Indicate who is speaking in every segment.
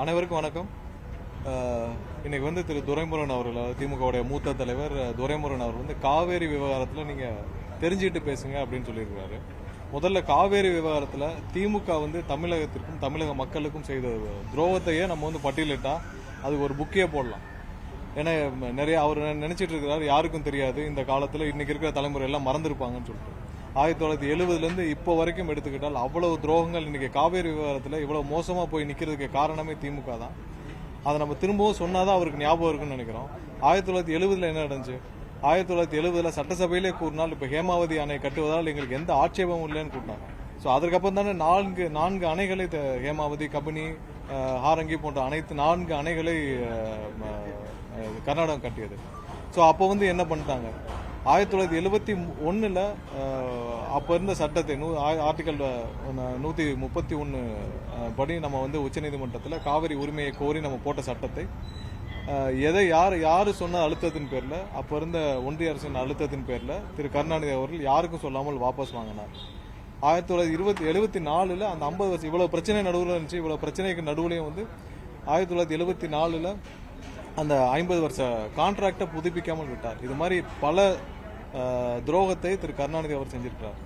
Speaker 1: அனைவருக்கும் வணக்கம். இன்னைக்கு வந்து திரு துரைமுருகன் அவர்கள், திமுகவுடைய மூத்த தலைவர் துரைமுருகன் அவர் வந்து காவேரி விவகாரத்தில் நீங்க தெரிஞ்சுட்டு பேசுங்க அப்படின்னு சொல்லியிருக்காரு. முதல்ல காவேரி விவகாரத்தில் திமுக வந்து தமிழகத்திற்கும் தமிழக மக்களுக்கும் செய்த துரோகத்தையே நம்ம வந்து பட்டியலிட்டா அது ஒரு புக்கே போடலாம். ஏன்னா நிறைய அவர் நினைச்சிட்டு இருக்கிறாரு யாருக்கும் தெரியாது, இந்த காலத்தில் இன்னைக்கு இருக்கிற தலைமுறை எல்லாம் மறந்துருப்பாங்கன்னு சொல்லிட்டு 1970 இப்போ வரைக்கும் எடுத்துக்கிட்டால் அவ்வளவு துரோகங்கள் இன்னைக்கு காவேரி விவகாரத்தில் இவ்வளவு மோசமா போய் நிக்கிறதுக்கு காரணமே திமுக தான். அதை நம்ம திரும்பவும் சொன்னாதான் அவருக்கு ஞாபகம் இருக்குன்னு நினைக்கிறோம். 1970 என்ன நடந்துச்சு? 1970 சட்டசபையிலே கூறினால் இப்ப ஹேமாவதி அணை கட்டுவதால் எங்களுக்கு எந்த ஆட்சேபமும் இல்லைன்னு கூட்டினாங்க. ஸோ அதுக்கப்புறம் தானே நான்கு அணைகளை ஹேமாவதி, கபினி, ஹாரங்கி போன்ற அனைத்து 4 அணைகளை கர்நாடகம் கட்டியது. ஸோ அப்போ வந்து என்ன பண்ணிட்டாங்க? 1971 அப்ப இருந்த சட்டத்தை ஆர்டிகல் 131 படி நம்ம வந்து உச்சநீதிமன்றத்தில் காவிரி உரிமையை கோரி நம்ம போட்ட சட்டத்தை யாரு சொன்ன அழுத்தத்தின் பேர்ல, அப்ப இருந்த ஒன்றிய அரசின் அழுத்தத்தின் பேர்ல திரு கருணாநிதி அவர்கள் யாருக்கும் சொல்லாமல் வாபஸ் வாங்கினார். 1974 அந்த 50 வருஷம் இவ்வளவு பிரச்சனை நடுவில் இருந்துச்சு. இவ்வளவு பிரச்சனைக்கு நடுவுலையும் வந்து 1974 அந்த 50 வருஷ கான்ட்ராக்டை புதுப்பிக்காமல் விட்டார். இது மாதிரி பல துரோகத்தை திரு கருணாநிதி அவர் செஞ்சிருக்கிறார்.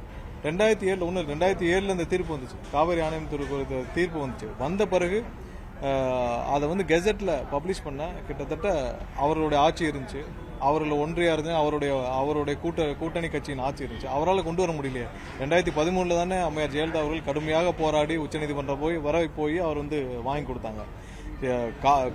Speaker 1: 2007 இந்த தீர்ப்பு வந்துச்சு, காவிரி ஆணையம் தீர்ப்பு வந்துச்சு. வந்த பிறகு அதை வந்து கெசட்ல பப்ளிஷ் பண்ண கிட்டத்தட்ட அவர்களுடைய ஆட்சி இருந்துச்சு. அவர்கள் ஒன்றியா இருந்து அவருடைய கூட்டணி கட்சியின் ஆட்சி இருந்துச்சு. அவரால் கொண்டு வர முடியலையே. 2013 தானே அம்மையார் ஜெயலலிதா அவர்கள் கடுமையாக போராடி உச்சநீதிமன்றம் போய் அவர் வந்து வாங்கி கொடுத்தாங்க.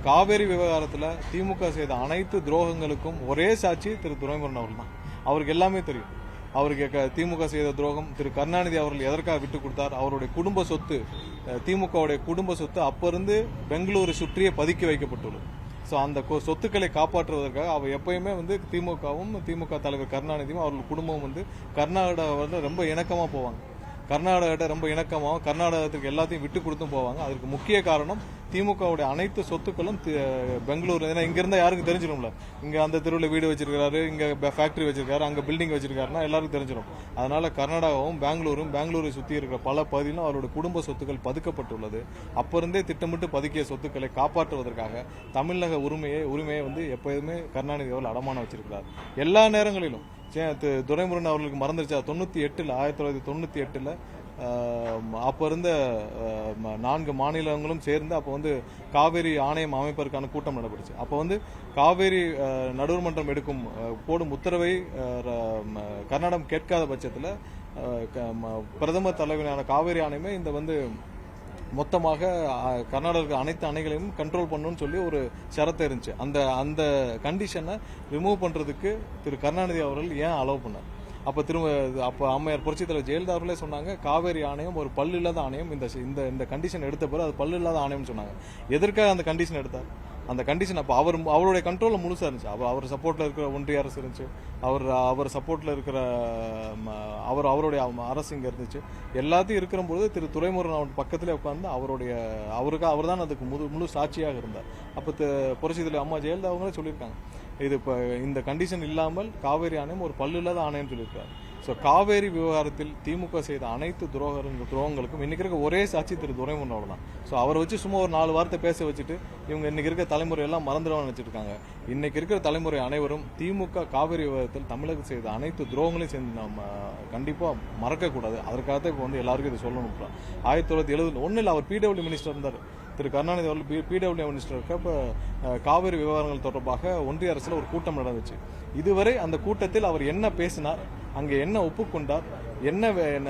Speaker 1: காவேரி விவகாரத்தில் திமுக செய்த அனைத்து துரோகங்களுக்கும் ஒரே சாட்சி திரு துரைமுருகன் அவர்கள் தான். அவருக்கு எல்லாமே தெரியும். அவருக்கு திமுக செய்த துரோகம், திரு கருணாநிதி அவர்கள் எதற்காக விட்டு கொடுத்தார், அவருடைய குடும்ப சொத்து, திமுகவுடைய குடும்ப சொத்து அப்ப இருந்து பெங்களூரு சுற்றியே பதுக்கி வைக்கப்பட்டுள்ளது. ஸோ அந்த சொத்துக்களை காப்பாற்றுவதற்காக அவர் எப்பயுமே வந்து திமுக தலைவர் கருணாநிதியும் அவர்கள் குடும்பமும் வந்து கர்நாடகாவில் ரொம்ப இணக்கமா போவாங்க. கர்நாடகிட்ட ரொம்ப இணக்கமாகவும் கர்நாடகத்துக்கு எல்லாத்தையும் விட்டு கொடுத்தும் போவாங்க. அதுக்கு முக்கிய காரணம் திமுகவுடைய அனைத்து சொத்துக்களும் பெங்களூர். ஏன்னா இங்க இருந்தா யாருக்கும் தெரிஞ்சிடும்ல, இங்க அந்த தெருவில் வீடு வச்சிருக்காரு, இங்க ஃபேக்டரி வச்சிருக்காரு, அங்க பில்டிங் வச்சிருக்காருன்னா எல்லாருக்கும் தெரிஞ்சிடும். அதனால கர்நாடகாவும் பெங்களூரை சுத்தி இருக்கிற பல பகுதியிலும் அவருடைய குடும்ப சொத்துக்கள் பதுக்கப்பட்டுள்ளது. அப்ப இருந்தே திட்டமிட்டு பதுக்கிய சொத்துக்களை காப்பாற்றுவதற்காக தமிழக உரிமையை வந்து எப்போதுமே கருணாநிதி அவர்கள் அடமானம் வச்சிருக்கிறார். எல்லா நேரங்களிலும் துரைமுருகன் அவர்களுக்கு மறந்துருச்சா? 1998 அப்ப இருந்த 4 மாநிலங்களும் சேர்ந்து அப்ப வந்து காவேரி ஆணையம் அமைப்பதற்கான கூட்டம் நடைபெறுச்சு. அப்ப வந்து காவேரி நடுவர்மன்றம் போடும் உத்தரவை கர்நாடகம் கேட்காத பட்சத்தில் பிரதமர் தலைவரான காவேரி ஆணையமே இந்த வந்து மொத்தமாக கர்நாடக அனைத்து அணைகளையும் கண்ட்ரோல் பண்ணணும்னு சொல்லி ஒரு ஷரத்து இருந்துச்சு. அந்த கண்டிஷனை ரிமூவ் பண்றதுக்கு திரு கருணாநிதி அவர்கள் ஏன் அலோவ் பண்ணார்? அப்ப அம்மையார் புரட்சித் தலைவர் ஜெயலலிதா அவர்களே சொன்னாங்க, காவேரி ஆணையம் ஒரு பல்லு இல்லாத ஆணையம், இந்த கண்டிஷன் எடுத்த பிறகு அது பல்லு இல்லாத ஆணையம் சொன்னாங்க. எதற்காக அந்த கண்டிஷன் எடுத்தார்? அந்த கண்டிஷன் அப்ப அவருடைய கண்ட்ரோல்ல முழுசா இருந்துச்சு. அவர் சப்போர்ட்ல இருக்கிற ஒன்றிய அரசு இருந்துச்சு, அவர் சப்போர்ட்ல இருக்கிற அவருடைய அரசு இங்க இருந்துச்சு. எல்லாத்தையும் இருக்கிறபோது திரு துரைமுருகன் அவர் பக்கத்திலே உட்கார்ந்து அவர் தான் அதுக்கு முழு சாட்சியாக இருந்தார். அப்ப புரட்சித் தலைவர் அம்மா ஜெயலலிதா அவங்களே சொல்லியிருக்காங்க, இது இப்ப இந்த கண்டிஷன் இல்லாமல் காவேரி ஆணையம் ஒரு பல்லு இல்லாத ஆணையம் சொல்லியிருக்காரு. ஸோ காவேரி விவகாரத்தில் திமுக செய்த அனைத்து துரோகங்களுக்கும் இன்னைக்கு இருக்க ஒரே சாட்சி திரு துரைமுருகன் தான். ஸோ அவரை வச்சு சும்மா ஒரு 4 வார்த்தை பேச வச்சுட்டு இவங்க இன்னைக்கு இருக்க தலைமுறை எல்லாம் மறந்துடுவான்னு நினைச்சிருக்காங்க. இன்னைக்கு இருக்கிற தலைமுறை அனைவரும் திமுக காவேரி விவகாரத்தில் தமிழகம் செய்த அனைத்து துரோகங்களையும் சேர்ந்து நம்ம கண்டிப்பா மறக்கக்கூடாது. அதற்காக இப்போ வந்து எல்லாருக்கும் இதை சொல்லணும். 1971 அவர் பிடபிள்யூ மினிஸ்டர் இருந்தார். திரு கருணாநிதி அவர்கள் பிடபிள்யூ மினிஸ்டர் இருக்கப்ப காவிரி விவகாரங்கள் தொடர்பாக ஒன்றிய அரசுல ஒரு கூட்டம் நடந்துச்சு. இதுவரை அந்த கூட்டத்தில் அவர் என்ன பேசினார், அங்க என்ன ஒப்புக்கொண்டார்,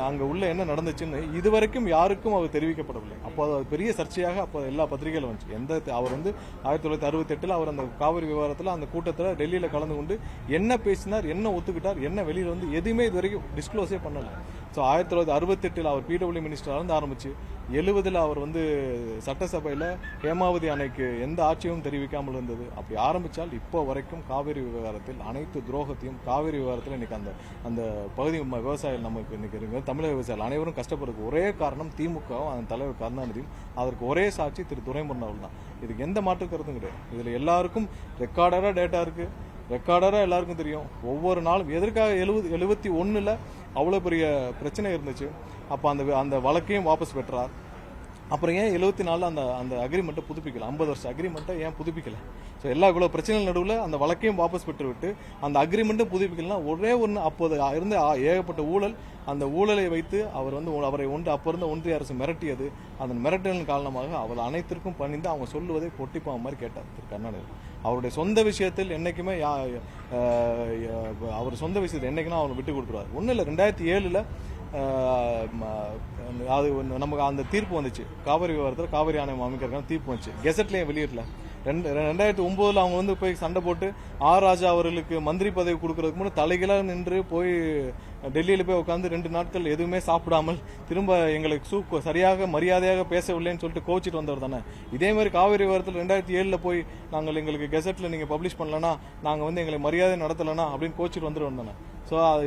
Speaker 1: அங்க உள்ள என்ன நடந்துச்சுன்னு இதுவரைக்கும் யாருக்கும் அவர் தெரிவிக்கப்படவில்லை. அப்போ அது பெரிய சர்ச்சையாக அப்போ எல்லா பத்திரிகைகளும் வந்துச்சு. அவர் வந்து 1968 அவர் அந்த காவிரி விவகாரத்தில் அந்த கூட்டத்தில் டெல்லியில கலந்து கொண்டு என்ன பேசினார், என்ன ஒத்துக்கிட்டார், என்ன வெளியில வந்து எதுவுமே இதுவரைக்கும் டிஸ்க்ளோஸே பண்ணல. ஸோ 1968 அவர் பிடபிள்யூ மினிஸ்டர் இருந்து ஆரம்பிச்சு 70 அவர் வந்து சட்டசபையில ஹேமாவதி அணைக்கு எந்த ஆட்சியும் தெரிவிக்காமல் இருந்தது. அப்படி ஆரம்பிச்சால் இப்போ வரைக்கும் காவிரி விவகாரத்தில் அனைத்து துரோகத்தையும் காவிரி விவகாரத்தில் இன்னைக்கு அந்த பகுதி விவசாயிகள் நமக்கு இன்னைக்கு இருக்கு தமிழக விவசாயிகள் அனைவரும் கஷ்டப்படுறதுக்கு ஒரே காரணம் திமுகவும் அதன் தலைவர் கருணாநிதியும். அதற்கு ஒரே சாட்சி திரு துரைமுருகன் அவர்கள் தான். இதுக்கு எந்த மாற்று கருத்தும் கிடையாது. இதுல எல்லாருக்கும் ரெக்கார்டரா டேட்டா இருக்கு, ரெக்கார்டரா எல்லாருக்கும் தெரியும். ஒவ்வொரு நாளும் எதற்காக 71 அவ்வளவு பெரிய பிரச்சனை இருந்துச்சு. அப்ப அந்த வழக்கையும் வாபஸ் பெற்றார். அப்புறம் ஏன் 74 அந்த அந்த அக்ரிமெண்ட்டை புதுப்பிக்கல? 50 வருஷம் அக்ரிமெண்ட்டை ஏன் புதுப்பிக்கல? ஸோ எல்லா இவ்வளோ பிரச்சனைகள் நடுவில் அந்த வழக்கையும் வாபஸ் பெற்று விட்டு அந்த அக்ரிமெண்ட்டும் புதுப்பிக்கலாம். ஒரே ஒன்று, அப்போது இருந்த ஏகப்பட்ட ஊழல், அந்த ஊழலை வைத்து அவர் வந்து அவரை அப்போ இருந்த ஒன்றிய அரசு மிரட்டியது. அதன் மிரட்டலின் காரணமாக அவர் அனைத்திற்கும் பணிந்து அவங்க சொல்லுவதை பொட்டிப்பாக மாதிரி கேட்டார் திரு கருணாநிதி. அவருடைய சொந்த விஷயத்தில் என்னைக்குமே அவர் சொந்த விஷயத்தில் என்னைக்குன்னா அவர் விட்டு கொடுத்துருவார். ஒன்றும் இல்லை, 2007 அது நமக்கு அந்த தீர்ப்பு வந்துச்சு. காவிரி விவகாரத்தில் காவிரி ஆணையம் அமைக்கிறதுக்கான தீர்ப்பு வந்துச்சு. கெசட்லேயே வெளியிடல. 2009 அவங்க வந்து போய் சண்டை போட்டு ராஜா அவர்களுக்கு மந்திரி பதவி கொடுக்கறதுக்கு முன்னாடி தலைகீழாக நின்று போய் டெல்லியில் போய் உட்காந்து 2 நாட்கள் எதுவுமே சாப்பிடாமல் திரும்ப எங்களுக்கு சரியாக மரியாதையாக பேசவில்லைன்னு சொல்லிட்டு கோச்சிட்டு வந்தவர் தானே. இதே மாதிரி காவிரி விவகாரத்தில் 2007 போய் நாங்கள் எங்களுக்கு கெசட்டில் நீங்கள் பப்ளிஷ் பண்ணலன்னா, நாங்கள் வந்து எங்களை மரியாதை நடத்தலைன்னா அப்படின்னு கோச்சிட்டு வந்துட்டு தானே. ஸோ அது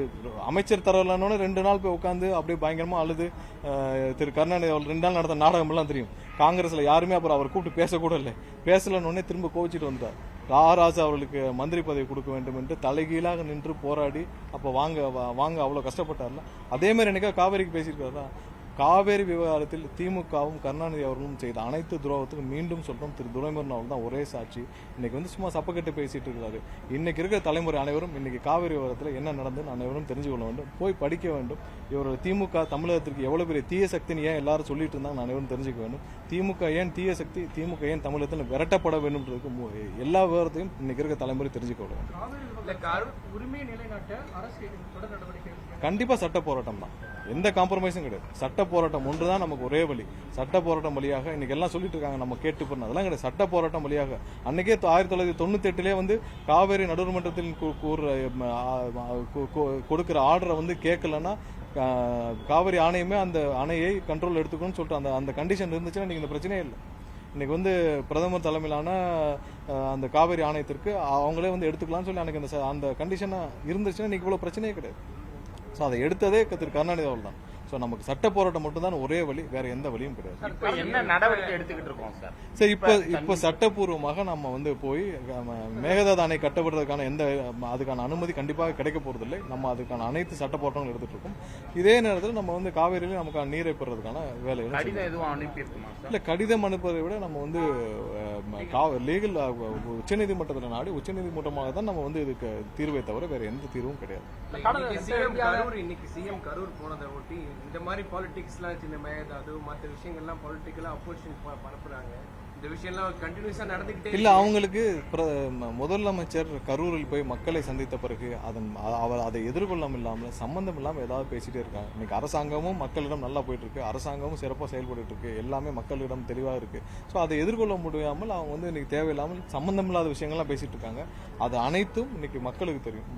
Speaker 1: அமைச்சர் தரலன்னு 2 நாள் போய் உட்காந்து அப்படியே பயங்கரமாக அழுது திரு கருணாநிதி அவர் 2 நாள் நடந்த நாடகமெல்லாம் தெரியும். காங்கிரஸில் யாருமே அப்புறம் அவர் கூப்பிட்டு பேசக்கூட இல்லை. பேசலன்னு திரும்ப கோவிச்சிட்டு வந்தார். ராஜா அவர்களுக்கு மந்திரி பதவி கொடுக்க வேண்டும் என்று தலைகீழாக நின்று போராடி அப்போ வாங்க அவ்வளோ கஷ்டப்பட்டார்ல. அதே மாதிரி என்னைக்கா காவேரிக்கு பேசியிருக்காரா? காவேரி விவகாரத்தில் திமுகவும் கருணாநிதி அவர்களும் செய்த அனைத்து துரோகத்துக்கும் மீண்டும் சொல்றோம், திரு துரைமுருகன் அவர்கள் தான் ஒரே சாட்சி. இன்னைக்கு வந்து சும்மா சப்பக்கட்டு பேசிட்டு இருக்காரு. இன்னைக்கு இருக்கிற தலைமுறை அனைவரும் இன்னைக்கு காவேரி விவகாரத்தில் என்ன நடந்ததுன்னு அனைவரும் தெரிஞ்சு கொள்ள வேண்டும், போய் படிக்க வேண்டும். இவர் திமுக தமிழகத்திற்கு எவ்வளவு பெரிய தீய சக்தின்னு ஏன் எல்லாரும் சொல்லிட்டு இருந்தாங்க அனைவரும் தெரிஞ்சுக்க வேண்டும். திமுக ஏன் தீய சக்தி, திமுக ஏன் தமிழகத்தில் விரட்டப்பட வேண்டும் எல்லா விவரத்தையும் இன்னைக்கு இருக்க தலைமுறை தெரிஞ்சுக்க வேண்டும். கண்டிப்பா சட்ட போராட்டம் தான், எந்த காம்ப்ரமைஸும் கிடையாது. சட்ட போராட்டம் ஒன்றுதான் நமக்கு ஒரே வழி. சட்ட போராட்டம் வழியாக இன்னைக்கு எல்லாம் சொல்லிட்டு இருக்காங்க நம்ம கேட்டு போறோம், அதெல்லாம் கிடையாது. சட்ட போராட்டம் வழியாக அன்னைக்கே 1998 வந்து காவேரி நடுவர்மன்றத்தில் கொடுக்கிற ஆர்டரை வந்து கேட்கலன்னா காவிரி ஆணையமே அந்த அணையை கண்ட்ரோல் எடுத்துக்கணும்னு சொல்லிட்டு அந்த கண்டிஷன் இருந்துச்சுன்னா இன்னைக்கு இந்த பிரச்சனையே இல்லை. இன்னைக்கு வந்து பிரதமர் தலைமையிலான அந்த காவிரி ஆணையத்திற்கு அவங்களே வந்து எடுத்துக்கலாம்னு சொல்லி அன்னைக்கு அந்த கண்டிஷனா இருந்துச்சுன்னா இன்னைக்கு இவ்வளவு பிரச்சனையே கிடையாது. ஸோ அதை எடுத்ததே திரு கருணாநிதி அவர்கள் தான். ஸோ நமக்கு சட்ட போராட்டம் மட்டும் தான் ஒரே வழி, வேற எந்த வழியும் கிடையாது.
Speaker 2: என்ன நடவடிக்கை எடுத்துக்கிட்டு இருக்கோம் சார்?
Speaker 1: சரி, இப்போ சட்டப்பூர்வமாக நம்ம வந்து போய் மேகதாது அணை கட்டப்படுறதுக்கான அதுக்கான அனுமதி கண்டிப்பாக கிடைக்க போறதில்லை. நம்ம அதுக்கான அனைத்து சட்ட போராட்டங்களும் எடுத்துட்டு இருக்கோம். இதே நேரத்தில் நம்ம வந்து காவிரியில நமக்கு நீரை பெறதுக்கான வேலைகள் இல்ல, கடிதம் அனுப்புவதை விட நம்ம வந்து லீகல் உச்சநீதிமன்றத்தில் நாடி உச்சநீதிமன்றமாக தான் நம்ம வந்து இதுக்கு தீர்வை தவிர வேற எந்த தீர்வும் கிடையாது.
Speaker 3: இன்னைக்கு சிஎம் கரூர் போனதை ஒட்டி இந்த மாதிரி பாலிடிக்ஸ்லாம் சின்ன மேகதாது மற்ற விஷயங்கள்லாம் பொலிட்டிக்கலா அப்போசிஷன் பரப்புறாங்க. இந்த விஷயம்லாம் கண்டினியூஸா நடந்துகிட்டே
Speaker 1: இல்ல. அவங்களுக்கு முதலமைச்சர் கரூரில் போய் மக்களை சந்தித்த பிறகு அவர் அதை எதிர்கொள்ளாம இல்லாமல் சம்பந்தம் இல்லாமல் ஏதாவது பேசிட்டே இருக்காங்க. இன்னைக்கு அரசாங்கமும் மக்களிடம் நல்லா போயிட்டு இருக்கு, அரசாங்கமும் சிறப்பாக செயல்பட்டு இருக்கு, எல்லாமே மக்களிடம் தெளிவாக இருக்கு. ஸோ அதை எதிர்கொள்ள முடியாமல் அவங்க வந்து இன்னைக்கு தேவையில்லாமல் சம்பந்தம் இல்லாத விஷயங்கள்லாம் பேசிட்டு இருக்காங்க. அது அனைத்தும் இன்னைக்கு மக்களுக்கு தெரியும்.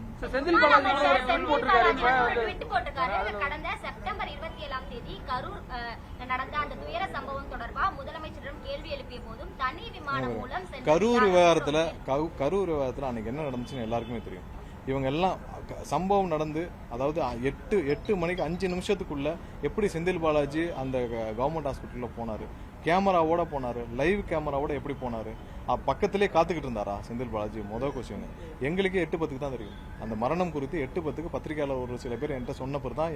Speaker 4: கடந்த செப்டம்பர் 27ஆம் தேதி கரூர் நடந்த அந்த துயர சம்பவம் தொடர்பாக முதலமைச்சரிடம் கேள்வி எழுப்பிய போதும் தனி விமானம் மூலம்
Speaker 1: கரூர் விவகாரத்துல அன்னைக்கு என்ன நடந்துச்சுன்னு எல்லாருக்குமே தெரியும். இவங்க எல்லாம் சம்பவம் நடந்து அதாவது 8 மணிக்கு 5 நிமிஷத்துக்குள்ள எப்படி செந்தில் பாலாஜி அந்த கவர்மெண்ட் ஹாஸ்பிட்டல்ல போனாரு, கேமராவோட போனாரு, லைவ் கேமராவோட எப்படி போனாரு, பக்கத்திலே காத்துக்கிட்டு இருந்தாரா செந்தில் பாலாஜி? முதல் கொஸ்டின். எங்களுக்கு 8:10 தான் தெரியும். அந்த மரணம் குறித்து 8:10 பத்திரிகையாளர் ஒரு சில பேர் என்கிட்ட சொன்ன பிறகு தான்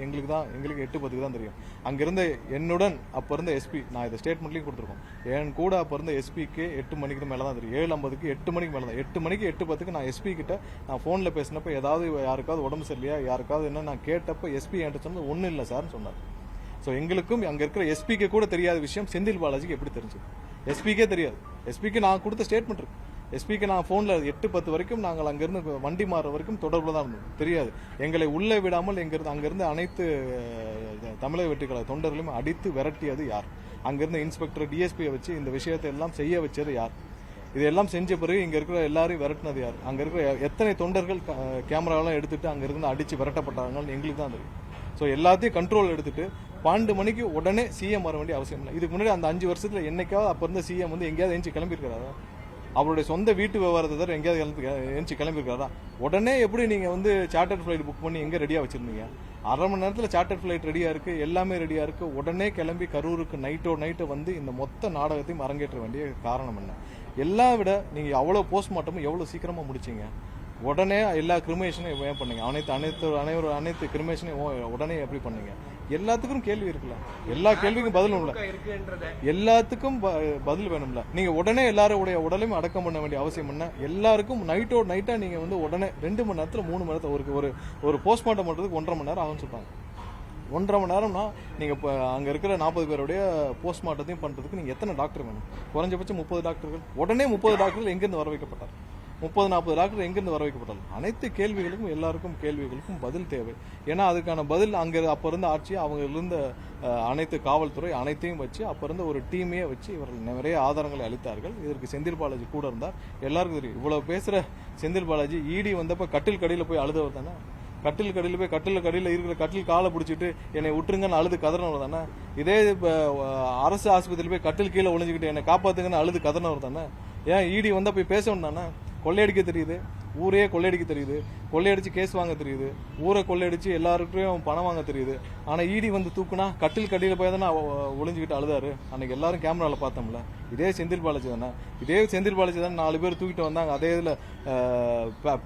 Speaker 1: எங்களுக்கு 8:10 தான் தெரியும். அங்கிருந்த என்னுடன் அப்ப இருந்த எஸ்பி, நான் இதை ஸ்டேட்மெண்ட்லயும் கொடுத்துருக்கோம், என் கூட அப்ப இருந்த எஸ்பிக்கு 8 மணிக்கு மேல தான் தெரியும். 7:50க்கு 8 மணிக்கு மேல தான். 8 மணிக்கு 8:10 நான் எஸ்பி கிட்ட நான் போன்ல பேசினப்ப ஏதாவது யாருக்காவது உடம்பு சரியில்லையா, யாருக்காவது என்ன நான் கேட்டப்ப எஸ்பி என்கிட்ட சொன்னது ஒன்னும் இல்லை சார்னு சொன்னார். ஸோ எங்களுக்கும் அங்க இருக்கிற எஸ்பிக்கு கூட தெரியாத விஷயம் செந்தில் பாலாஜிக்கு எப்படி தெரிஞ்சது? எஸ்பிக்கே தெரியாது. எஸ்பிக்கு நான் கொடுத்த ஸ்டேட்மெண்ட் இருக்கு. எஸ்பிக்கு நான் போன்ல 8:10 வரைக்கும் நாங்கள் அங்கிருந்து வண்டி மாற வரைக்கும் தொடர்புல தான் இருந்தோம். தெரியாது. எங்களை உள்ளே விடாமல் அங்கிருந்து அனைத்து தமிழக வெற்றிக்கழக தொண்டர்களையும் அடித்து விரட்டியது யார்? அங்கிருந்து இன்ஸ்பெக்டர் டிஎஸ்பியை வச்சு இந்த விஷயத்தை எல்லாம் செய்ய வச்சது யார்? இதெல்லாம் செஞ்ச பிறகு இங்க இருக்கிற எல்லாரையும் விரட்டினது யார்? அங்க இருக்கிற எத்தனை தொண்டர்கள் கேமராவெல்லாம் எடுத்துட்டு அங்க இருந்து அடிச்சு விரட்டப்பட்டாங்கன்னு எங்களுக்கு தான் தெரியும். ஸோ எல்லாத்தையும் கண்ட்ரோல் எடுத்துட்டு 12 மணிக்கு உடனே சிஎம் வர வேண்டிய அவசியம் இல்லை. இதுக்கு முன்னாடி அந்த 5 வருஷத்துல என்னைக்காவது அப்ப இருந்த சிஎம் வந்து எங்கேயாவது எஞ்சி கிளம்பியிருக்காரா? அவருடைய சொந்த வீட்டு விவகாரத்தை தவிர எங்கேயாவது எஞ்சி கிளம்பியிருக்காரா? உடனே எப்படி நீங்க வந்து சார்ட்டர் ஃபிளைட் புக் பண்ணி எங்க ரெடியா வச்சிருந்தீங்க? 1/2 மணி நேரத்தில் சார்ட்டர் ஃபிளைட் ரெடியா இருக்கு, எல்லாமே ரெடியா இருக்கு. உடனே கிளம்பி கரூருக்கு நைட்டு வந்து இந்த மொத்த நாடகத்தையும் அரங்கேற்ற வேண்டிய காரணம் என்ன? எல்லாம் விட நீங்க அவ்வளவு போஸ்ட்மார்ட்டமும் எவ்வளவு சீக்கிரமா முடிச்சீங்க? உடனே எல்லா கிரிமேஷனையும் ஏன் பண்ணீங்க? அனைத்து கிரிமேஷனையும் உடனே எப்படி பண்ணீங்க? எல்லாத்துக்கும் கேள்வி இருக்குல்ல, எல்லா கேள்விக்கும் பதில் இல்ல, எல்லாத்துக்கும் பதில் வேணும்ல. நீங்க உடனே எல்லாருடைய உடலையும் அடக்கம் பண்ண வேண்டிய அவசியம் என்ன? எல்லாருக்கும் நைட்டா நீங்க வந்து உடனே 2 மணி நேரத்துல 3 மணி நேரத்துல ஒரு போஸ்ட்மார்ட்டம் பண்றதுக்கு 1.5 மணி நேரம் ஆகும்னு சொல்றாங்க. 1.5 மணி நேரம்னா நீங்க அங்க இருக்கிற 40 பேருடைய போஸ்ட்மார்ட்டத்தையும் பண்றதுக்கு நீங்க எத்தனை டாக்டர் வேணும்? குறைஞ்சபட்சம் 30 டாக்டர்கள். உடனே 30 டாக்டர்கள் எங்கிருந்து வர வைக்கப்பட்டார்? 30-40 டாக்டர் எங்கிருந்து வர வைக்கப்பட்டார்? அனைத்து கேள்விகளுக்கும் எல்லாருக்கும் கேள்விகளுக்கும் பதில் தேவை. ஏன்னா அதுக்கான பதில் அப்ப இருந்த ஆட்சி, அவங்க இருந்த அனைத்து காவல்துறை அனைத்தையும் வச்சு அப்ப இருந்த ஒரு டீமே வச்சு இவர்கள் நிறைய ஆதாரங்களை அளித்தார்கள். இதற்கு செந்தில் பாலாஜி கூட இருந்தார். எல்லாருக்கும் தெரியும். இவ்வளவு பேசுற செந்தில் பாலாஜி இடி வந்தப்ப கட்டில் கடியில போய் அழுதவர் தானே. கட்டில் கடியில போய் கடியில இருக்கிற கட்டில் காலை பிடிச்சிட்டு என்னை விட்டுருங்கன்னு அழுது கதறினவர் தானே. இதே அரசு ஆஸ்பத்திரியில் போய் கட்டில் கீழே ஒளிஞ்சுக்கிட்டு என்னை காப்பாத்துங்கன்னு அழுது கதறினவர் தானே. ஏன் இடி வந்தா போய் பேசணும் தானே? கொள்ளையடிக்க தெரியுது, ஊரையே கொள்ளையடிக்க தெரியுது, கொள்ளையடிச்சு கேஸ் வாங்க தெரியுது, ஊரை கொள்ளையடிச்சு எல்லாருக்கும் பணம் வாங்க தெரியுது. ஆனா இடி வந்து தூக்குனா கட்டில் கடியில போய் தானே ஒளிஞ்சுக்கிட்டு அழுதாரு. அன்னைக்கு எல்லாரும் கேமரால பார்த்தோம்ல. இதே செந்தில் பாலாஜி தானே. இதே செந்தில் பாலாஜி தானே 4 பேர் தூக்கிட்டு வந்தாங்க. அதே இதுல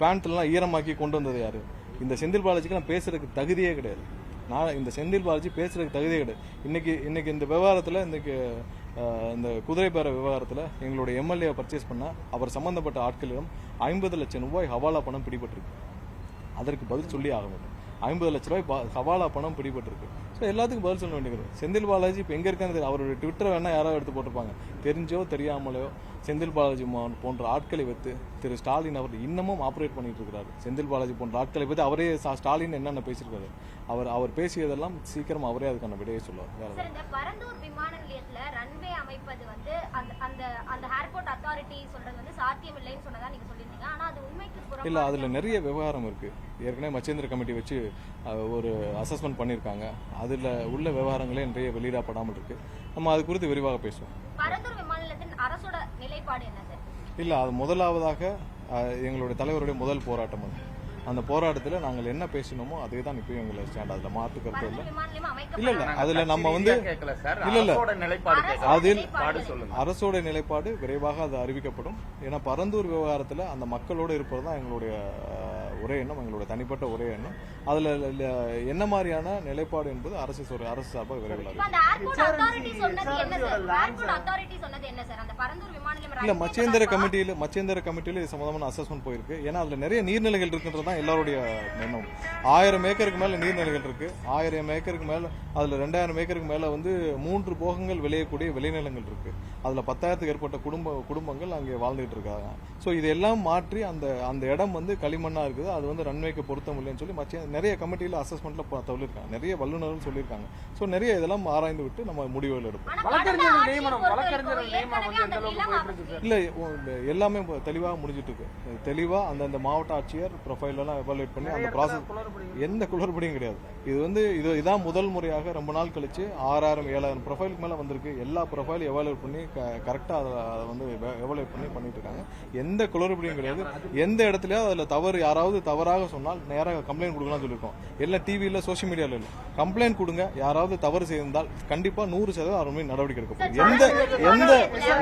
Speaker 1: பேண்ட் எல்லாம் ஈரமாக்கி கொண்டு வந்தது யாரு? இந்த செந்தில் பாலாஜிக்கு நான் பேசுறதுக்கு தகுதியே கிடையாது. இந்த செந்தில் பாலாஜி பேசுறதுக்கு தகுதியே கிடையாது. இன்னைக்கு இந்த விவகாரத்துல இந்த குதிரை பேர விவகாரத்துல எங்களுடைய எம்எல்ஏ பர்ச்சேஸ் பண்ண அவர் சம்பந்தப்பட்ட ஆட்களிடம் 50 லட்சம் ரூபாய் ஹவாலா பணம் பிடிபட்டிருக்கு. அதற்கு பதில் சொல்லி ஆக வேண்டும். 50 லட்ச ரூபாய் ஹவாலா பணம் பிடிபட்டிருக்கு. ஸோ எல்லாத்துக்கும் பதில் சொல்ல வேண்டியது. செந்தில் பாலாஜி இப்போ எங்க இருக்கான்னு அவருடைய ட்விட்டரை வேணா யாராவது எடுத்து போட்டிருப்பாங்க. தெரிஞ்சோ தெரியாமலையோ செந்தில் பாலாஜி போன்ற ஆட்களை வைத்து திரு ஸ்டாலின் அவர் இன்னமும் ஆப்ரேட் பண்ணிட்டு இருக்கிறாரு. செந்தில் பாலாஜி போன்ற ஆட்களை வைத்து அவரே ஸ்டாலின் என்னென்ன பேசியிருக்காரு, அவர் பேசியதெல்லாம் சீக்கிரம் அவரே அதுக்கான விடையை சொல்லுவார்.
Speaker 4: இந்த பரந்தூர் விமான நிலையத்துல ரன்வே அமைப்பது வந்து அந்த ஏர்போர்ட் அத்தாரிட்டி சொல்றது வந்து சாத்தியம் இல்லைன்னு சொன்னதா நீங்க சொல்லியிருந்தீங்க. ஆனா அது உண்மைக்கு புறம்பான
Speaker 1: இல்ல, அதுல நிறைய விவகாரம் இருக்கு. ஏற்கனவே மச்சேந்திர கமிட்டி வச்சு ஒரு அசஸ்மெண்ட் பண்ணிருக்காங்க. அதுல உள்ள விவகாரங்களே நிறைய வெளியிடப்படாமல் இருக்கு. நம்ம அது குறித்து விரிவாக பேசுவோம்.
Speaker 4: பரந்தூர் விமான நிலையத்தின் அரசோட நிலைப்பாடு என்ன சார்? இல்ல,
Speaker 1: அது முதலாவதாக எங்களுடைய தலைவருடைய முதல் போராட்டம். அந்த போராட்டத்தில் நாங்கள் என்ன பேசினோமோ அதே தான் இப்பயும் எங்களை ஸ்டாண்ட். அதுல மாற்று கருத்து இல்ல. அதுல நம்ம வந்து அதில் அரசோட நிலைப்பாடு விரைவாக அது அறிவிக்கப்படும். ஏன்னா பரந்தூர் விவகாரத்துல அந்த மக்களோடு இருப்பது தான் எங்களுடைய ஒரே எண்ணம், எங்களுடைய தனிப்பட்ட ஒரே எண்ணம். அதுல என்ன மாதிரியான நிலைப்பாடு என்பது அரசு சார்பாக விரைவில் இல்ல. மச்சேந்திர கமிட்டியில இது சம்பந்தமான அசஸ்மெண்ட் போயிருக்கு. ஏன்னா அதுல நிறைய நீர்நிலைகள் இருக்குன்றதுதான் எல்லாருடைய எண்ணம். 1000 ஏக்கருக்கு மேல நீர்நிலைகள் இருக்கு. 1000 ஏக்கருக்கு மேல அதுல 2000 ஏக்கருக்கு மேல வந்து 3 போகங்கள் விளையக்கூடிய விளைநிலங்கள் இருக்கு. அதுல 10,000க்கு ஏற்பட்ட குடும்பங்கள் அங்கே வாழ்ந்துட்டு இருக்காங்க. சோ இதெல்லாம் மாற்றி அந்த இடம் வந்து களிமண்ணா இருக்குது. அது வந்து ரன்வேக்கு பொருத்தம் இல்லைன்னு சொல்லி நிறைய கமிட்டியில அசஸ்மெண்ட்ல சொல்லியிருக்காங்க. நிறைய வல்லுநர்கள் சொல்லியிருக்காங்க. சோ நிறைய இதெல்லாம் ஆராய்ந்து விட்டு நம்ம முடிவுகள் எடுப்போம். இல்ல, எல்லாமே தெளிவாக முடிஞ்சிட்டு இருக்கு. தெளிவா அந்தந்த மாவட்ட ஆட்சியர் ப்ரொஃபைல் எல்லாம் எவாலுவேட் பண்ணி அந்த ப்ராசஸ் எந்த குளறுபடியும் கிடையாது. இதான் முதல் முறையாக ரொம்ப நாள் கழிச்சு 6000-7000 ப்ரொஃபைலுக்கு மேல வந்திருக்கு. எல்லா ப்ரொஃபைலும் எவாலுவேட் பண்ணி கரெக்டா அதை வந்து எவாலுவேட் பண்ணிட்டு இருக்காங்க. எந்த குளறுபடியும் கிடையாது. எந்த இடத்துலயாவது அதுல தவறு யாராவது தவறாக சொன்னால் நேராக கம்ப்ளைண்ட் கொடுக்கலாம் சொல்லியிருக்கோம். எல்லாம் டிவியில சோசியல் மீடியால இல்ல. கம்ப்ளைண்ட் கொடுங்க. யாராவது தவறு செய்திருந்தால் கண்டிப்பா 100% அவர் மீது நடவடிக்கை எடுக்கப்படும்.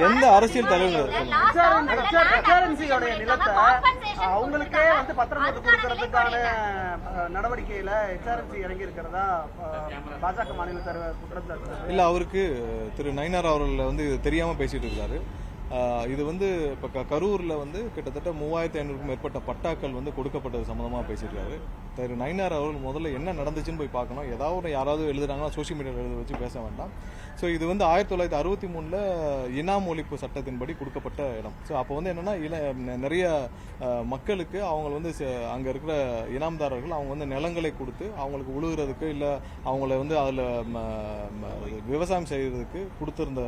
Speaker 1: எந்த அரசியல் தலைவர்
Speaker 5: அவங்களுக்கே வந்து பத்திரம் கொடுக்கறதுக்கான நடவடிக்கையில HRNC இறங்கி இருக்கிறதா பாஜக மாநில தலைவர் குற்றம் சாட்டுறாரு.
Speaker 1: இல்ல, அவருக்கு திரு நயினார் அவர்கள் வந்து தெரியாம பேசிட்டு இருக்காரு. இது வந்து இப்ப கரூர்ல வந்து கிட்டத்தட்ட 3500க்கும் மேற்பட்ட பட்டாக்கள் வந்து கொடுக்கப்பட்டது சம்பந்தமா பேசியிருக்காரு. திரு நயினார் அவர்கள் முதல்ல என்ன நடந்துச்சுன்னு போய் பார்க்கணும். ஏதாவது யாராவது எழுதுறாங்கன்னா சோசியல் மீடியாவில் எழுத வச்சு பேச வேண்டாம். ஸோ இது வந்து 1963 இனாம் ஒழிப்பு சட்டத்தின்படி கொடுக்கப்பட்ட இடம். ஸோ அப்போ வந்து என்னன்னா நிறைய மக்களுக்கு அவங்க வந்து அங்க இருக்கிற இனாம்தாரர்கள் அவங்க வந்து நிலங்களை கொடுத்து அவங்களுக்கு உழுகிறதுக்கு இல்ல அவங்கள வந்து அதுல விவசாயம் செய்யறதுக்கு கொடுத்திருந்த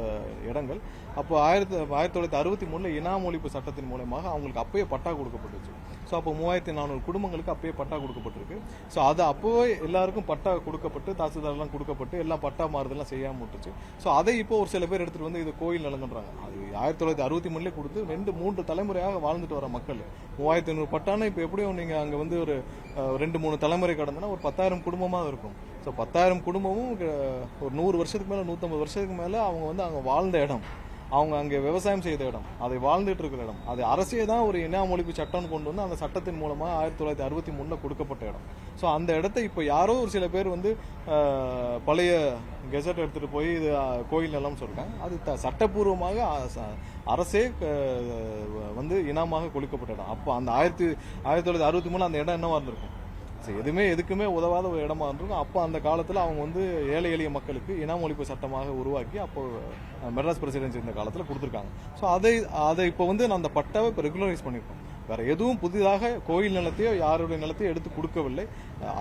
Speaker 1: இடங்கள். அப்போ 1963 இனாம் ஒழிப்பு சட்டத்தின் மூலமாக அவங்களுக்கு அப்பயே பட்டா கொடுக்கப்பட்டுச்சு. ஸோ அப்போ 3400 குடும்பங்களுக்கு அப்பயே பட்டா கொடுக்கப்பட்டிருக்கு. ஸோ அது அப்போவே எல்லாருக்கும் பட்டா கொடுக்கப்பட்டு தாசில்தார்லாம் கொடுக்கப்பட்டு எல்லாம் பட்டா மாறுதெல்லாம் செய்யாம விட்டுச்சு. ஸோ அதை இப்போ ஒரு சில பேர் எடுத்துட்டு வந்து இது கோயில் நிலங்கன்றாங்க. அது 1963 கொடுத்து 2-3 தலைமுறையாக வாழ்ந்துட்டு வர மக்கள் 3500 பட்டானா இப்போ எப்படியும் நீங்க அங்க வந்து ஒரு 2-3 தலைமுறை கடந்தனா ஒரு 10,000 குடும்பமா இருக்கும். ஸோ 10,000 குடும்பமும் ஒரு 100 வருஷத்துக்கு மேல 150 வருஷத்துக்கு மேல அவங்க வந்து அங்க வாழ்ந்த இடம். அவங்க அங்கே விவசாயம் செய்த இடம், அதை வாழ்ந்துட்டு இருக்கிற இடம், அது அரசே தான் ஒரு இனாம் ஒழிப்பு சட்டம்னு கொண்டு வந்து அந்த சட்டத்தின் மூலமா 1963 கொடுக்கப்பட்ட இடம். ஸோ அந்த இடத்த இப்போ யாரோ ஒரு சில பேர் வந்து பழைய கெசட் எடுத்துட்டு போய் இது கோயில் நிலம் சொல்றாங்க. அது சட்டப்பூர்வமாக அரசே வந்து இனாமாக கொடுக்கப்பட்ட இடம். அப்போ அந்த 1963 அந்த இடம் என்னவா இருந்திருக்கும்? எதுவுமே எதுக்குமே உதவாத ஒரு இடமா இருந்திருக்கும். அப்போ அந்த காலத்தில் அவங்க வந்து ஏழை எளிய மக்களுக்கு இனாம் ஒழிப்பு சட்டமாக உருவாக்கி அப்போ மெட்ராஸ் பிரசிடென்சி இந்த காலத்தில் கொடுத்துருக்காங்க. ஸோ அதை இப்போ வந்து அந்த பட்டாவை இப்போ ரெகுலரைஸ் பண்ணியிருக்கோம். வேற எதுவும் புதிதாக கோயில் நிலத்தையோ யாருடைய நிலத்தையோ எடுத்து கொடுக்கவில்லை.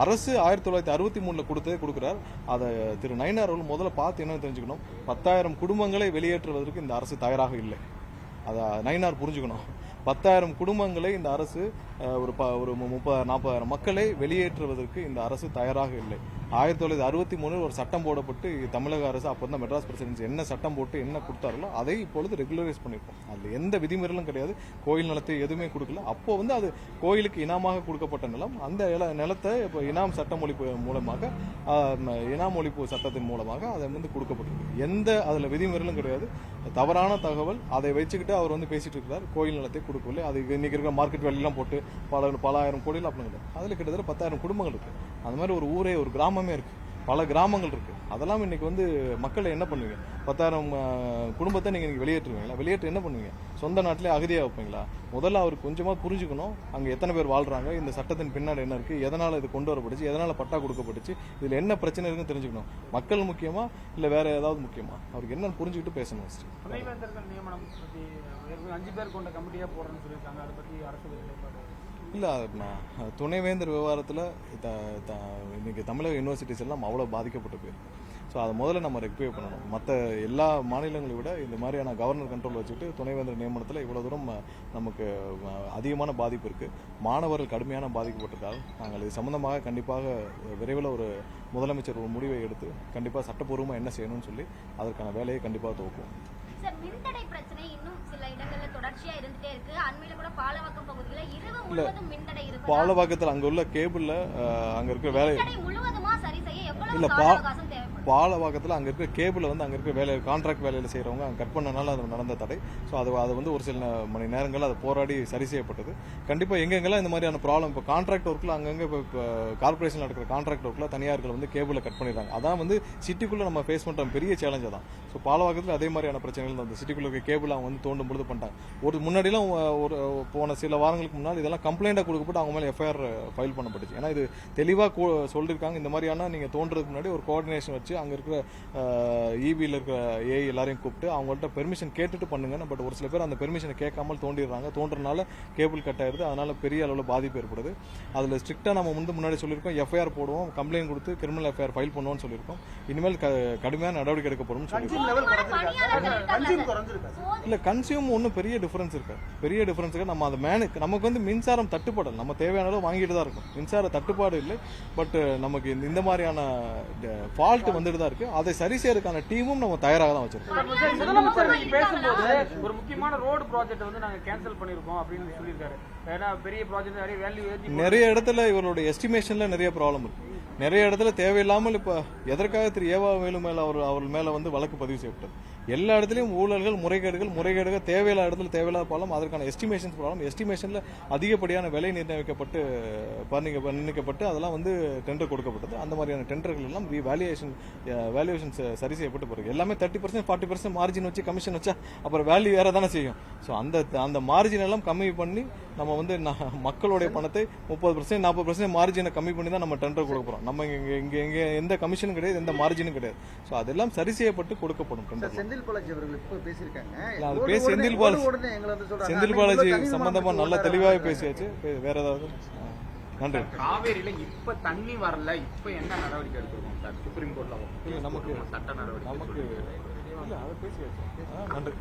Speaker 1: அரசு 1963 கொடுத்ததே கொடுக்கிறார். அதை திரு நயினார் அவர்கள் முதல்ல பார்த்து என்ன தெரிஞ்சுக்கணும், 10,000 குடும்பங்களை வெளியேற்றுவதற்கு இந்த அரசு தயாராக இல்லை. அதை நயினார் புரிஞ்சுக்கணும். 10,000 குடும்பங்களை இந்த அரசு ஒரு 30,000-40,000 மக்களை வெளியேற்றுவதற்கு இந்த அரசு தயாராக இல்லை. 1963 ஒரு சட்டம் போடப்பட்டு தமிழக அரசு அப்போ தான் மெட்ராஸ் பிரசிடென்சி என்ன சட்டம் போட்டு என்ன கொடுத்தார்களோ அதை இப்பொழுது ரெகுலரைஸ் பண்ணியிருக்கோம். அதில் எந்த விதிமுறைகளும் கிடையாது. கோயில் நிலத்தை எதுவுமே கொடுக்கல. அப்போ வந்து அது கோயிலுக்கு இனாமாக கொடுக்கப்பட்ட நிலம். அந்த நிலத்தை இப்போ இனாம் சட்டம் ஒழிப்பு மூலமாக இனாம் ஒழிப்பு சட்டத்தின் மூலமாக அதை வந்து கொடுக்கப்பட்டிருக்கு. எந்த அதில் விதிமுறைகளும் கிடையாது. தவறான தகவல் அதை வச்சுக்கிட்டு அவர் வந்து பேசிட்டு இருக்கிறார். கோயில் நிலத்தை கொடுக்கவில்லை. அது இன்னைக்கு இருக்கிற மார்க்கெட் வேலையெல்லாம் போட்டு பல ஆயிரம் கோடியில் அப்படின்னு அதில் கிட்டத்தட்ட 10,000 குடும்பங்கள் இருக்கு. அந்த மாதிரி ஒரு ஊரே ஒரு கிராமமே இருக்கு, பல கிராமங்கள் இருக்கு. அதெல்லாம் இன்னைக்கு வந்து மக்களை என்ன பண்ணுவீங்க? 10,000 குடும்பத்தை நீங்க வெளியேற்றுவீங்களா? வெளியேற்று என்ன பண்ணுவீங்க? சொந்த நாட்டிலே அகதியா வைப்பீங்களா? முதல்ல அவர் கொஞ்சமா புரிஞ்சுக்கணும், அங்க எத்தனை பேர் வாழ்றாங்க, இந்த சட்டத்தின் பின்னாடி என்ன இருக்கு, எதனால இது கொண்டு வரப்பட்டுச்சு, எதனால பட்டா கொடுக்கப்பட்டுச்சு, இதுல என்ன பிரச்சனை இருக்குன்னு தெரிஞ்சுக்கணும். மக்கள் முக்கியமா இல்ல வேற ஏதாவது முக்கியமா? அவருக்கு என்னன்னு புரிஞ்சுக்கிட்டு பேசணும்.
Speaker 5: துணைவேந்தர்கள் நியமனம் பத்தி 5 பேர் கொண்ட கமிட்டியா போடுறேன்னு சொல்லியிருக்காங்க. அதை பத்தி அரசு நிலைப்பாடு
Speaker 1: இல்லை, துணைவேந்தர் விவகாரத்தில் இன்னைக்கு தமிழக யூனிவர்சிட்டிஸ் எல்லாம் அவ்வளோ பாதிக்கப்பட்டு போயிருக்கு. ஸோ அதை முதல்ல நம்ம ரெக்டிஃபை பண்ணணும். மற்ற எல்லா மாநிலங்களை விட இந்த மாதிரியான கவர்னர் கண்ட்ரோல் வச்சுட்டு துணைவேந்தர் நியமனத்தில் இவ்வளோ தூரம் நமக்கு அதிகமான பாதிப்பு இருக்குது. மாணவர்கள் கடுமையான பாதிக்கப்பட்டிருக்காங்க. நாங்கள் இது சம்பந்தமாக கண்டிப்பாக விரைவில் ஒரு முதலமைச்சர் ஒரு முடிவை எடுத்து கண்டிப்பாக சட்டப்பூர்வமாக என்ன செய்யணும்னு சொல்லி அதற்கான வேலையை கண்டிப்பாக துவக்குவோம்.
Speaker 4: சார், மின்தடை பிரச்சனை இன்னும் சில இடங்கள்ல தொடர்ச்சியா இருந்துட்டே இருக்கு. அண்மையில கூட பாலவாக்கம் பகுதியில இரவு முழுவதும் மின்தடை இருக்கு.
Speaker 1: பாலவாக்கத்தில் அங்க உள்ள கேபிள்ல அங்க இருக்க வேலை
Speaker 4: முழுவதுமா சரி செய்ய எவ்வளவு
Speaker 1: இல்ல
Speaker 4: கால அவகாசம் தேவைப்படும்?
Speaker 1: பாலவாக்கத்தில் அங்க இருக்க கேபிள் வந்து அங்க இருக்க வேலை கான்ட்ராக்ட் வேலையில செய்யறவங்க அங்க கட் பண்ணனால அது நடந்த தடை. ஸோ அது வந்து ஒரு சில மணி நேரங்கள் அது போராடி சரி செய்யப்பட்டது. கண்டிப்பா எங்கெங்கெல்லாம் இந்த மாதிரியான ப்ராப்ளம் இப்போ கான்ட்ராக்ட் ஒர்க்ல அங்கங்க இப்போ கார்பரேஷன் நடக்கிற கான்ட்ராக்ட் ஒர்க்ல தனியார்கள் வந்து கேபிளை கட் பண்ணிடுறாங்க. அதான் வந்து சிட்டிக்குள்ள நம்ம ஃபேஸ் பண்ற பெரிய சேலஞ்ச் தான். ஸோ பாலவாக்கத்தில் அதே மாதிரியான பிரச்சனைகள் வந்து சிட்டிக்குள்ள இருக்க கேபிள் அவங்க வந்து தோண்டும் பொழுது பண்ணிட்டாங்க. ஒரு முன்னாடிலாம் ஒரு போன சில வாரங்களுக்கு முன்னால் இதெல்லாம் கம்ப்ளைண்டா கொடுக்கப்பட்டு அவங்க மேலே எஃப்ஐஆர் ஃபைல் பண்ணப்பட்டுச்சு. ஏன்னா இது தெளிவாக சொல்லியிருக்காங்க, இந்த மாதிரியான நீங்க தோன்றதுக்கு முன்னாடி ஒரு கோஆர்டினேஷன் வச்சு அங்க இருக்கிற இபியில் இருக்கிற ஏஐ எல்லாரையும் கூப்பிட்டு அவங்கள்ட்ட பெர்மிஷன் கேட்டுட்டு பண்ணுங்க. பட் ஒரு சில பேர் அந்த பெர்மிஷனை கேட்காமல் தோண்டிடுறாங்க. தோன்றனால கேபிள் கட் ஆயிருது. அதனால பெரிய அளவில் பாதிப்பு ஏற்படுது. அதுல ஸ்ட்ரிக்டா நம்ம முன்னாடி சொல்லியிருக்கோம், எஃப்ஐஆர் போடுவோம், கம்ப்ளைண்ட் கொடுத்து கிரிமினல் எஃப்ஐஆர் ஃபைல் பண்ணுவோம்னு சொல்லியிருக்கோம். இனிமேல் கடுமையான நடவடிக்கை எடுக்கப்படும் சொல்லியிருக்கோம். இல்ல கன்சியூம் ஒன்றும் பெரிய டிஃபரன்ஸ் இருக்கு. பெரிய டிஃபரன்ஸ் இருக்கு. நம்ம அதை நமக்கு வந்து மின்சாரம் தட்டுப்பாடு நம்ம தேவையான அளவு வாங்கிட்டு தான் இருக்கும். மின்சார தட்டுப்பாடு இல்லை. பட் நமக்கு இந்த மாதிரியான ஃபால்ட் வந்துட்டு தான் இருக்கு. அதை சரி செய்யறதுக்கான டீமும் நம்ம தயாராக தான் வச்சிருக்கோம்.
Speaker 5: முதலமைச்சர் பேசும்போது ஒரு முக்கியமான ரோடு ப்ராஜெக்ட் வந்து நாங்க கேன்சல் பண்ணிருக்கோம் அப்படின்னு சொல்லியிருக்காரு. ஏன்னா பெரிய ப்ராஜெக்ட் நிறைய வேல்யூ
Speaker 1: நிறைய இடத்துல இவரோட எஸ்டிமேஷன்ல நிறைய ப்ராப்ளம் இருக்கு. நிறைய இடத்துல தேவையில்லாமல் இப்ப எதற்காக திரு ஏவா வேலு மேல அவர் மேல வந்து வழக்கு பதிவு செய்யப்பட்டது. எல்லா இடத்துலயும் ஊழல்கள், முறைகேடுகள் தேவையில்லாத இடத்துல தேவையில்லாத ப்ராப்ளம். அதற்கான எஸ்டிமேஷன் ப்ராப்ளம். எஸ்டிமேஷன்ல அதிகப்படியான விலை நிர்ணயிக்கப்பட்டு நிர்ணயிக்கப்பட்டு அதெல்லாம் வந்து டெண்டர் கொடுக்கப்பட்டது. அந்த மாதிரியான டெண்டர்கள் எல்லாம் வேல்யூவேஷன் சரி செய்யப்பட்டு பிறகு எல்லாமே 30% 40% மார்ஜின் வச்சு கமிஷன் வச்சா அப்புறம் வேல்யூ வேற தானே செய்யும். ஸோ அந்த மார்ஜின் எல்லாம் கம்மி பண்ணி நம்ம வந்து மக்களுடைய பணத்தை 30% 40% மார்ஜினை கம்மி பண்ணி தான் நம்ம டெண்டர் கொடுக்க போறோம். நம்ம இங்க எந்த கமிஷனும் கிடையாது, எந்த மார்ஜினும் கிடையாது. ஸோ அதெல்லாம் சரி செய்யப்பட்டு கொடுக்கப்படும் டெண்டர்.
Speaker 5: செந்தில் பாலாஜி அவர்கள் இப்ப பேசியிருக்காங்க.
Speaker 1: செந்தில் பாலாஜி சம்பந்தமா நல்லா தெளிவாக பேசியாச்சு. வேற ஏதாவது? நன்றி.
Speaker 2: காவேரியில இப்ப தண்ணி வரல, இப்ப என்ன நடவடிக்கை எடுத்துருக்கோம் சார்? சுப்ரீம் கோர்ட்ல நமக்கு சட்ட நடவடிக்கை
Speaker 1: நமக்கு இல்ல அதை பேசியாச்சு. நன்றி.